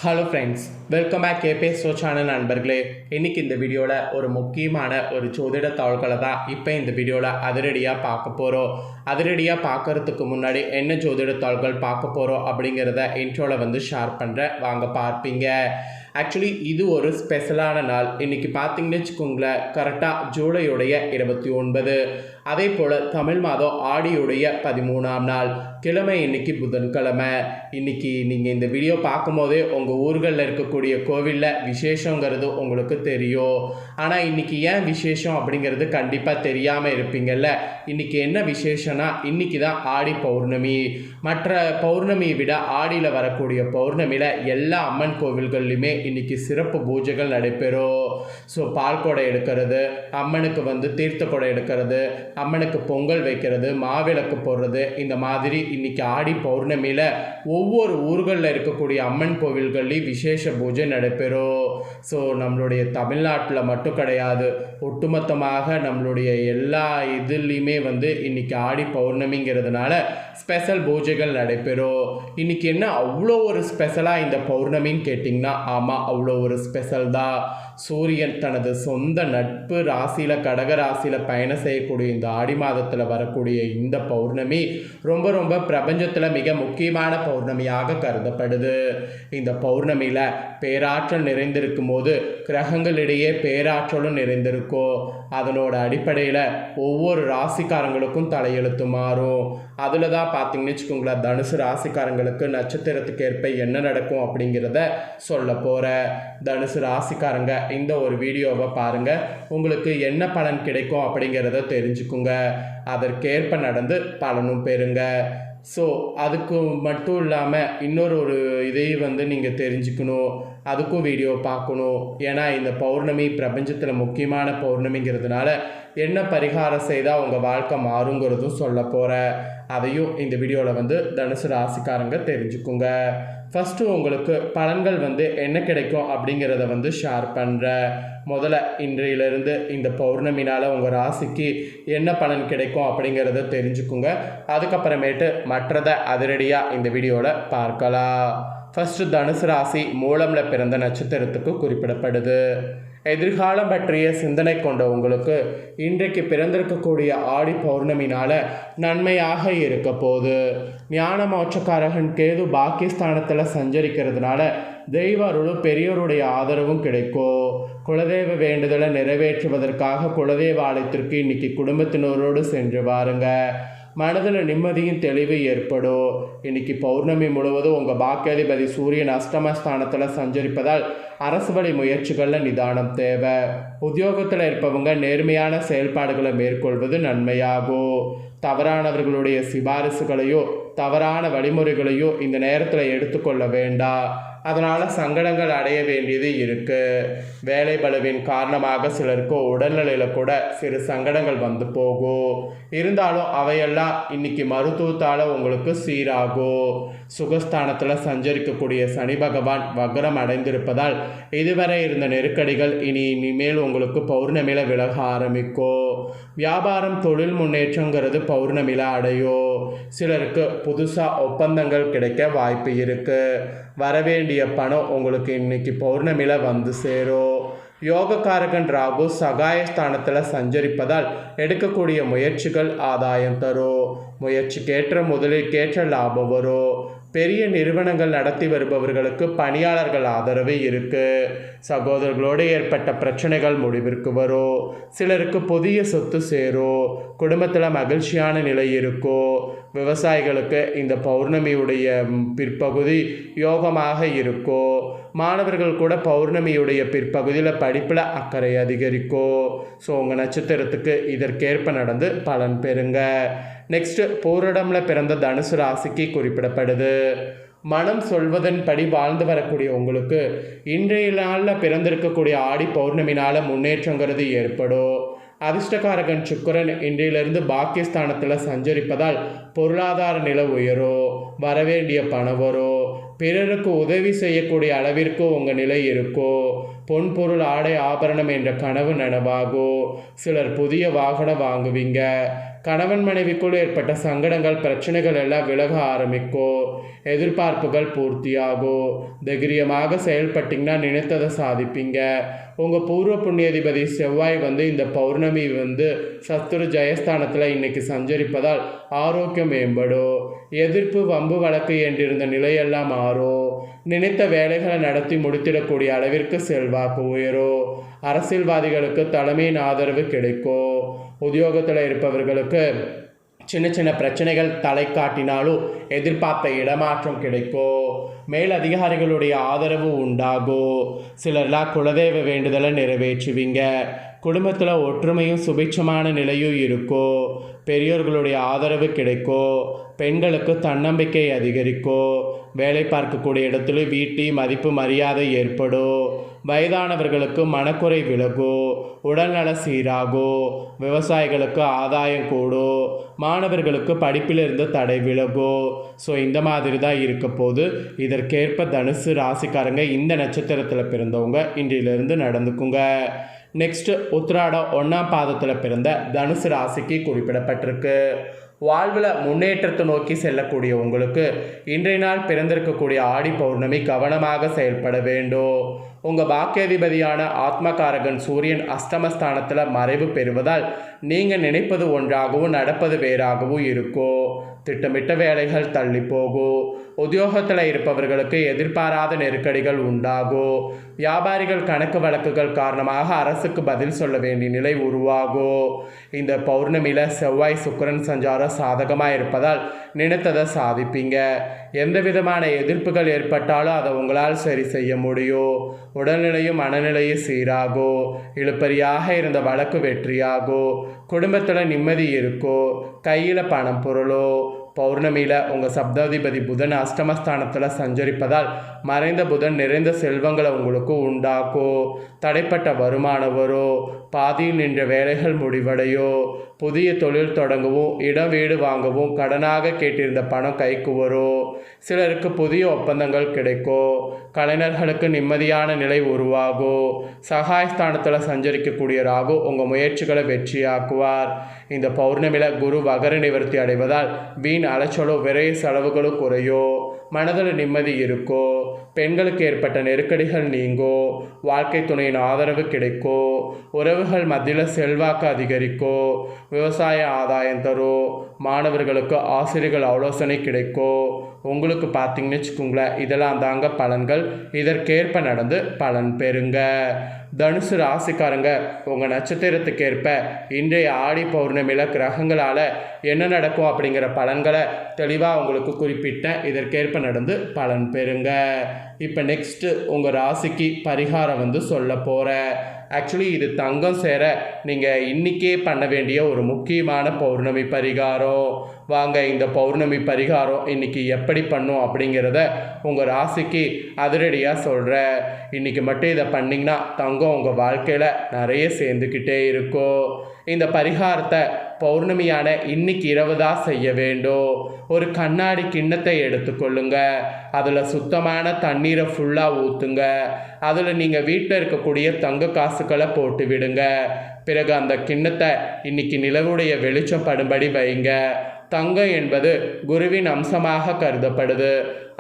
Hello friends, welcome back கேபேஸ்டோ channel நண்பர்களே. இன்றைக்கி இந்த வீடியோவில் ஒரு முக்கியமான ஒரு ஜோதிட தாள்களை தான் இப்போ இந்த வீடியோவில் அதிரடியாக பார்க்க போகிறோம். அதிரடியாக பார்க்குறதுக்கு முன்னாடி என்ன ஜோதிட தாள்கள் பார்க்க போகிறோம் அப்படிங்கிறத இன்ட்ரோவில் ஷேர் பண்ணுறேன், வாங்க பார்ப்பீங்க. ஆக்சுவலி இது ஒரு ஸ்பெஷலான நாள். இன்றைக்கி பார்த்தீங்கன்னு வச்சுக்கோங்களேன், கரெக்டாக ஜூலையுடைய 29, அதே போல் தமிழ் மாதம் ஆடியுடைய 13ஆம் நாள், கிழமை இன்றைக்கி புதன்கிழமை. இன்றைக்கி நீங்கள் இந்த வீடியோ பார்க்கும்போதே உங்கள் ஊர்களில் இருக்கக்கூடிய கோவிலில் விசேஷங்கிறது உங்களுக்கு தெரியும். ஆனால் இன்றைக்கி ஏன் விசேஷம் அப்படிங்கிறது கண்டிப்பாக தெரியாமல் இருப்பீங்கள்ல. இன்றைக்கி என்ன விசேஷம்னா, இன்றைக்கி தான் ஆடி பௌர்ணமி. மற்ற பௌர்ணமியை விட ஆடியில் வரக்கூடிய பௌர்ணமியில் எல்லா அம்மன் கோவில்கள்லையுமே இன்றைக்கி சிறப்பு பூஜைகள் நடைபெறும். ஸோ பால் கொடை எடுக்கிறது, அம்மனுக்கு தீர்த்த கொடை எடுக்கிறது, அம்மனுக்கு பொங்கல் வைக்கிறது, மாவிளக்கு போடுறது, இந்த மாதிரி இன்றைக்கி ஆடி பௌர்ணமியில் ஒவ்வொரு ஊர்களில் இருக்கக்கூடிய அம்மன் கோவில்கள்லேயும் விசேஷ பூஜை நடைபெறும். ஸோ நம்மளுடைய தமிழ்நாட்டில் மட்டும் கிடையாது, ஒட்டுமொத்தமாக நம்மளுடைய எல்லா இதுலேயுமே இன்றைக்கி ஆடி பௌர்ணமிங்கிறதுனால ஸ்பெஷல் பூஜைகள் நடைபெறும். இன்றைக்கி என்ன அவ்வளோ ஒரு ஸ்பெஷலாக இந்த பௌர்ணமின்னு கேட்டிங்கன்னா, ஆமாம், அவ்வளோ ஒரு ஸ்பெஷல் தான். சூரியன் தனது சொந்த நட்பு ராசியில் கடக ராசியில் பயணம் செய்யக்கூடிய இந்த ஆடி மாதத்தில் வரக்கூடிய இந்த பௌர்ணமி ரொம்ப ரொம்ப பிரபஞ்சத்தில் மிக முக்கியமான பௌர்ணமியாக கருதப்படுது. இந்த பௌர்ணமியில் பேராற்றல் நிறைந்திருக்கும் போது கிரகங்களிடையே பேராற்றலும் நிறைந்திருக்கும். அதனோட அடிப்படையில் ஒவ்வொரு ராசிக்காரங்களுக்கும் தலையெழுத்து மாறும். அதில் தான் பார்த்தீங்கன்னு வச்சுக்கோங்களேன், தனுசு ராசிக்காரங்களுக்கு நட்சத்திரத்துக்கு ஏற்ப என்ன நடக்கும் அப்படிங்கிறத சொல்ல போகிறேன். தனுசு ராசிக்காரங்க இந்த ஒரு வீடியோவை பாருங்கள், உங்களுக்கு என்ன பலன் கிடைக்கும் அப்படிங்கிறத தெரிஞ்சுக்குங்க. அதற்கேற்ப நடந்து பலனும் பெறுங்க. ஸோ அதுக்கு மட்டும் இல்லாமல் இன்னொரு இதையும் நீங்கள் தெரிஞ்சுக்கணும், அதுக்கும் வீடியோ பார்க்கணும். ஏன்னா இந்த பௌர்ணமி பிரபஞ்சத்தில் முக்கியமான பௌர்ணமிங்கிறதுனால என்ன பரிகாரம் செய்தால் உங்கள் வாழ்க்கை மாறுங்கிறதும் சொல்ல போகிறேன். அதையும் இந்த வீடியோவில் தனுசு ராசிக்காரங்க தெரிஞ்சுக்குங்க. ஃபஸ்ட்டு உங்களுக்கு பலன்கள் என்ன கிடைக்கும் அப்படிங்கிறத ஷேர் பண்ணுறேன். முதல்ல இன்றையிலிருந்து இந்த பௌர்ணமினால் உங்கள் ராசிக்கு என்ன பலன் கிடைக்கும் அப்படிங்கிறத தெரிஞ்சுக்குங்க. அதுக்கப்புறமேட்டு மற்றதை அதிரடியாக இந்த வீடியோவில் பார்க்கலாம். ஃபஸ்ட்டு தனுசு ராசி மூலமில் பிறந்த நட்சத்திரத்துக்கு குறிப்பிடப்படுது. எதிர்காலம் பற்றிய சிந்தனை கொண்ட உங்களுக்கு இன்றைக்கு பிறந்திருக்கக்கூடிய ஆடி பௌர்ணமினால் நன்மையாக இருக்க போகுது. ஞான மோட்சக்காரகன் கேது பாக்கியஸ்தானத்தில் சஞ்சரிக்கிறதுனால தெய்வ அருளும் பெரியோருடைய ஆதரவும் கிடைக்கும். குலதெய்வ வேண்டுதலை நிறைவேற்றுவதற்காக குலதெய்வ ஆலயத்திற்கு இன்னைக்கு குடும்பத்தினரோடு சென்று வாருங்க. மனதில் நிம்மதியும் தெளிவு ஏற்படும். இன்னைக்கு பௌர்ணமி முழுவதும் உங்கள் பாக்கியாதிபதி சூரியன் அஷ்டமஸ்தானத்தில் சஞ்சரிப்பதால் அரசு வழி முயற்சிகளில் நிதானம் தேவை. உத்தியோகத்தில் இருப்பவங்க நேர்மையான செயல்பாடுகளை மேற்கொள்வது நன்மையாகும். தவறானவர்களுடைய சிபாரிசுகளையோ தவறான வழிமுறைகளையோ இந்த நேரத்தில் எடுத்துக்கொள்ள வேண்டாம். அதனால் சங்கடங்கள் அடைய வேண்டியது இருக்குது. வேலை பளுவின் காரணமாக சிலருக்கு உடல்நிலையில் கூட சிறு சங்கடங்கள் போகும். இருந்தாலும் அவையெல்லாம் இன்னைக்கு மருத்துவத்தால் உங்களுக்கு சீராகும். சுகஸ்தானத்தில் சஞ்சரிக்கக்கூடிய சனி பகவான் வக்ரம் அடைந்திருப்பதால் இதுவரை இருந்த நெருக்கடிகள் இனிமேல் உங்களுக்கு பௌர்ணமியில் விலக ஆரம்பிக்கும். வியாபாரம் தொழில் முன்னேற்றங்கிறது பௌர்ணமியில் அடையும். சிலருக்கு புதுசாக ஒப்பந்தங்கள் கிடைக்க வாய்ப்பு இருக்குது. வரவேண்டிய பணம் உங்களுக்கு இன்னைக்கு பௌர்ணமியில் சேரும். யோகக்காரகன் ராகு சகாயஸ்தானத்தில் சஞ்சரிப்பதால் எடுக்கக்கூடிய முயற்சிகள் ஆதாயம் தரும். முயற்சிக்கேற்ற முதலீட்டுக்கேற்ற லாபம் வரும். பெரிய நிறுவனங்கள் நடத்தி வருபவர்களுக்கு பணியாளர்கள் ஆதரவு இருக்குது. சகோதரர்களோடு ஏற்பட்ட பிரச்சனைகள் முடிவிற்கு வரும். சிலருக்கு புதிய சொத்து சேரும். குடும்பத்தில் மகிழ்ச்சியான நிலை இருக்கும். விவசாயிகளுக்கு இந்த பௌர்ணமியுடைய பிற்பகுதி யோகமாக இருக்கும். மாணவர்கள் கூட பௌர்ணமியுடைய பிற்பகுதியில் படிப்பில் அக்கறை அதிகரிக்கும். ஸோ உங்கள் நட்சத்திரத்துக்கு இதற்கேற்ப நடந்து பலன் பெறுங்க. நெக்ஸ்ட்டு பூரடமில் பிறந்த தனுசு ராசிக்கு குறிப்பிடப்படுது. மனம் சொல்வதன்படி வாழ்ந்து வரக்கூடிய உங்களுக்கு இன்றைய நாளில் பிறந்திருக்கக்கூடிய ஆடி பௌர்ணமினால் முன்னேற்றங்கிறது ஏற்படும். அதிர்ஷ்டக்காரகன் சுக்கிரன் இன்றையிலிருந்து பாக்கியஸ்தானத்தில் சஞ்சரிப்பதால் பொருளாதார நிலை உயரும். வரவேண்டிய பணம் வரும். பிறருக்கு உதவி செய்யக்கூடிய அளவிற்கு உங்கள் நிலை இருக்கும். பொன் பொருள் ஆடை ஆபரணம் என்ற கனவு நனவாகும். சிலர் புதிய வாகனம் வாங்குவீங்க. கணவன் மனைவிக்குள் ஏற்பட்ட சங்கடங்கள் பிரச்சனைகள் எல்லாம் விலக ஆரம்பிக்கும். எதிர்பார்ப்புகள் பூர்த்தியாகும். தைரியமாக செயல்பட்டிங்கன்னா நினைத்ததை சாதிப்பீங்க. உங்கள் பூர்வ புண்ணியாதிபதி செவ்வாய் இந்த பௌர்ணமி சத்துரு ஜெயஸ்தானத்தில் இன்னைக்கு சஞ்சரிப்பதால் ஆரோக்கியம் மேம்படும். எதிர்ப்பு வம்பு வழக்கு என்றிருந்த நிலையெல்லாம் மாறும். நினைத்த வேலைகளை நடத்தி முடித்திடக்கூடிய அளவிற்கு செல்வாக்கு உயரும். அரசியல்வாதிகளுக்கு தலைமையின் ஆதரவு கிடைக்கும். உத்தியோகத்தில் இருப்பவர்களுக்கு சின்ன சின்ன பிரச்சனைகள் தலை காட்டினாலும் எதிர்பார்த்த இடமாற்றம் கிடைக்கும். மேல் அதிகாரிகளுடைய ஆதரவு உண்டாகும். சிலர்லாம் குலதெய்வ வேண்டுதலை நிறைவேற்றுவீங்க. குடும்பத்தில் ஒற்றுமையும் சுபிட்சமான நிலையும் இருக்கும். பெரியோர்களுடைய ஆதரவு கிடைக்கும். பெண்களுக்கு தன்னம்பிக்கை அதிகரிக்கும். வேலை பார்க்கக்கூடிய இடத்துல வீட்டு மதிப்பு மரியாதை ஏற்படும். வயதானவர்களுக்கு மனக்குறை விலகும். உடல்நல சீராகும். விவசாயிகளுக்கு ஆதாயம் கூடும். மாணவர்களுக்கு படிப்பிலிருந்து தடை விலகும். ஸோ இந்த மாதிரி தான் இருக்க போது. இதற்கேற்ப தனுசு ராசிக்காரங்க இந்த நட்சத்திரத்தில் பிறந்தவங்க இன்றிலிருந்து நடந்துக்குங்க. நெக்ஸ்ட் உத்திராடம் 1ஆம் பாதத்தில் பிறந்த தனுசு ராசிக்கு குறிப்பிடப்பட்டிருக்கு. வாழ்வில் முன்னேற்றத்தை நோக்கி செல்லக்கூடிய உங்களுக்கு இன்றைய நாள் பிறந்திருக்கக்கூடிய ஆடி பௌர்ணமி கவனமாக செயல்பட வேண்டும். உங்கள் பாக்கியாதிபதியான ஆத்மகாரகன் சூரியன் அஷ்டமஸ்தானத்தில் மறைவு பெறுவதால் நீங்கள் நினைப்பது ஒன்றாகவும் நடப்பது வேறாகவும் இருக்கும். திட்டமிட்ட வேலைகள் தள்ளி போகும். உத்தியோகத்தில் இருப்பவர்களுக்கு எதிர்பாராத நெருக்கடிகள் உண்டாகும். வியாபாரிகள் கணக்கு வழக்குகள் காரணமாக அரசுக்கு பதில் சொல்ல வேண்டிய நிலை உருவாகும். இந்த பௌர்ணமியில் செவ்வாய் சுக்கிரன் சஞ்சாரம் சாதகமாக இருப்பதால் நினைத்ததை சாதிப்பீங்க. எந்த விதமான எதிர்ப்புகள் ஏற்பட்டாலும் அதை உங்களால் சரி செய்ய முடியும். உடல்நிலையும் மனநிலையும் சீராகும். இழுப்பறியாக இருந்த வழக்கு வெற்றியாகும். குடும்பத்தில் நிம்மதி இருக்கும். கையில் பணம் பொருளோ. பௌர்ணமியில் உங்கள் சப்தாதிபதி புதன் அஷ்டமஸ்தானத்தில் சஞ்சரிப்பதால் மறைந்த புதன் நிறைந்த செல்வங்களை உங்களுக்கு உண்டாக்கும். தடைப்பட்ட வருமானம் வரும். பாதியில் நின்ற வேலைகள் முடிவடையோ. புதிய தொழில் தொடங்கவும் இடம் வீடு வாங்கவும் கடனாக கேட்டிருந்த பணம் கைக்கு வரும். சிலருக்கு புதிய ஒப்பந்தங்கள் கிடைக்கும். கலைஞர்களுக்கு நிம்மதியான நிலை உருவாகும். சகாயஸ்தானத்தில் சஞ்சரிக்கக்கூடிய ராகு உங்கள் முயற்சிகளை வெற்றியாக்குவார். இந்த பௌர்ணமியில் குரு வகர நிவர்த்தி அடைவதால் வீண் அலைச்சலோ விரைய செலவுகளும் குறையோ. மனதில் நிம்மதி இருக்கோ. பெண்களுக்கு ஏற்பட்ட நெருக்கடிகள் நீங்கோ. வாழ்க்கை துணையின் ஆதரவு கிடைக்கும். உறவுகள் மத்தியில் செல்வாக்கு அதிகரிக்கும். விவசாய ஆதாயம் தரும். மாணவர்களுக்கு ஆசிரியர்கள் ஆலோசனை கிடைக்கும். உங்களுக்கு பார்த்தீங்கன்னு வச்சுக்கோங்களேன், இதெல்லாம் தாங்க பலன்கள். இதற்கேற்ப நடந்து பலன் பெறுங்க. தனுசு ராசிக்காரங்க உங்கள் நட்சத்திரத்துக்கேற்ப இன்றைய ஆடி பௌர்ணமியில் கிரகங்களால் என்ன நடக்கும் அப்படிங்கிற பலன்களை தெளிவாக உங்களுக்கு குறிப்பிட்டேன். இதற்கேற்ப நடந்து பலன் பெறுங்க. இப்போ நெக்ஸ்ட்டு உங்கள் ராசிக்கு பரிகாரம் சொல்ல போகிறேன். ஆக்சுவலி இது தங்கம் சேர நீங்கள் இன்றைக்கே பண்ண வேண்டிய ஒரு முக்கியமான பௌர்ணமி பரிகாரம். வாங்க இந்த பௌர்ணமி பரிகாரம் இன்றைக்கி எப்படி பண்ணும் அப்படிங்கிறத உங்கள் ராசிக்கு அதிரடியாக சொல்கிறேன். இன்றைக்கி மட்டும் இதை பண்ணிங்கன்னா தங்கம் உங்கள் வாழ்க்கையில் நிறைய சேர்ந்துக்கிட்டே இருக்கும். இந்த பரிகாரத்தை பௌர்ணமியான இன்னைக்கு இரவு தான் செய்ய வேண்டும். ஒரு கண்ணாடி கிண்ணத்தை எடுத்துக்கொள்ளுங்க. அதில் சுத்தமான தண்ணீரை ஃபுல்லாக ஊற்றுங்க. அதில் நீங்கள் வீட்டில் இருக்கக்கூடிய தங்க காசுகளை போட்டு விடுங்க. பிறகு அந்த கிண்ணத்தை இன்னைக்கு நிலவுடைய வெளிச்சம் படும்படி வைங்க. தங்கம் என்பது குருவின் அம்சமாக கருதப்படுது.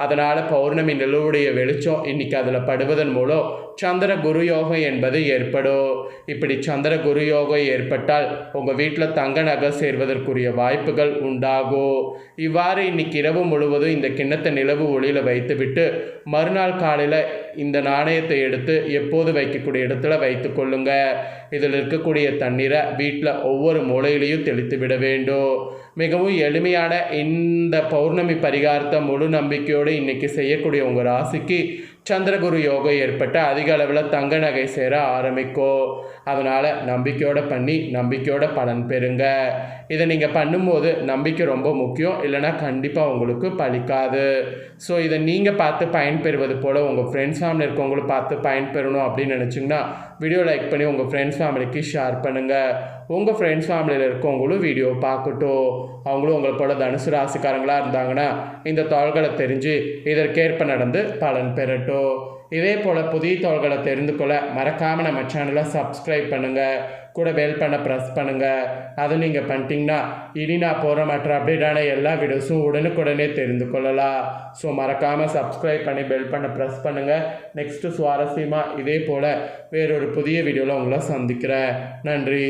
அதனால் பௌர்ணமி நிலவுடைய வெளிச்சம் இன்னைக்கு அதில் படுவதன் மூலம் சந்திர குரு யோகம் என்பது ஏற்படும். இப்படி சந்திர குரு யோகம் ஏற்பட்டால் உங்கள் வீட்டில் தங்க நகை சேர்வதற்குரிய வாய்ப்புகள் உண்டாகும். இவ்வாறு இன்னைக்கு இரவு முழுவதும் இந்த கிண்ணத்தை நிலவு ஒளியில் வைத்துவிட்டு மறுநாள் காலையில் இந்த நாணயத்தை எடுத்து எப்போது வைக்கக்கூடிய இடத்துல வைத்து கொள்ளுங்க. இதில் இருக்கக்கூடிய தண்ணீரை வீட்டில் ஒவ்வொரு மூலையிலையும் தெளித்து விட வேண்டும். மிகவும் எளிமையான இந்த பௌர்ணமி பரிகாரத்தை முழு நம்பிக்கையோடு இன்னைக்கு செய்யக்கூடிய உங்கள் ராசிக்கு சந்திரகுரு யோகம் ஏற்பட்ட அதிக அளவில் தங்க நகை சேர ஆரம்பிக்கும். அதனால் நம்பிக்கையோடு பண்ணி நம்பிக்கையோட பலன் பெறுங்க. இதை நீங்கள் பண்ணும்போது நம்பிக்கை ரொம்ப முக்கியம், இல்லைனா கண்டிப்பாக உங்களுக்கு பலிக்காது. ஸோ இதை நீங்கள் பார்த்து பயன்பெறுவது போல் உங்கள் ஃப்ரெண்ட்ஸ் ஃபேமிலி இருக்கவங்களும் பார்த்து பயன்பெறணும் அப்படின்னு நினச்சிங்கன்னா வீடியோ லைக் பண்ணி உங்கள் ஃப்ரெண்ட்ஸ் ஃபேமிலிக்கு ஷேர் பண்ணுங்கள். உங்கள் ஃப்ரெண்ட்ஸ் ஃபேமிலியில் இருக்கவங்களும் வீடியோ பார்க்கட்டும். அவங்களும் உங்களை போல தனுசு ராசிக்காரங்களாக இருந்தாங்கன்னா இந்த தாள்களை தெரிஞ்சு இதற்கேற்ப நடந்து பலன் பெறட்டும். இதே போல் புதிய தாள்களை தெரிந்து கொள்ள மறக்காமல் நம்ம சேனலை சப்ஸ்கிரைப் பண்ணுங்கள், கூட பெல் பண்ண ப்ரெஸ் பண்ணுங்கள். அது நீங்கள் பண்ணிட்டீங்கன்னா இனி நான் போகிற மற்ற அப்டேட்டான எல்லா வீடியோஸும் உடனுக்குடனே தெரிந்து கொள்ளலாம். ஸோ மறக்காமல் சப்ஸ்கிரைப் பண்ணி பெல் பண்ண ப்ரெஸ் பண்ணுங்கள். நெக்ஸ்ட்டு சுவாரஸ்யமாக இதே போல் வேறொரு புதிய வீடியோவில் உங்களை சந்திக்கிறேன். நன்றி.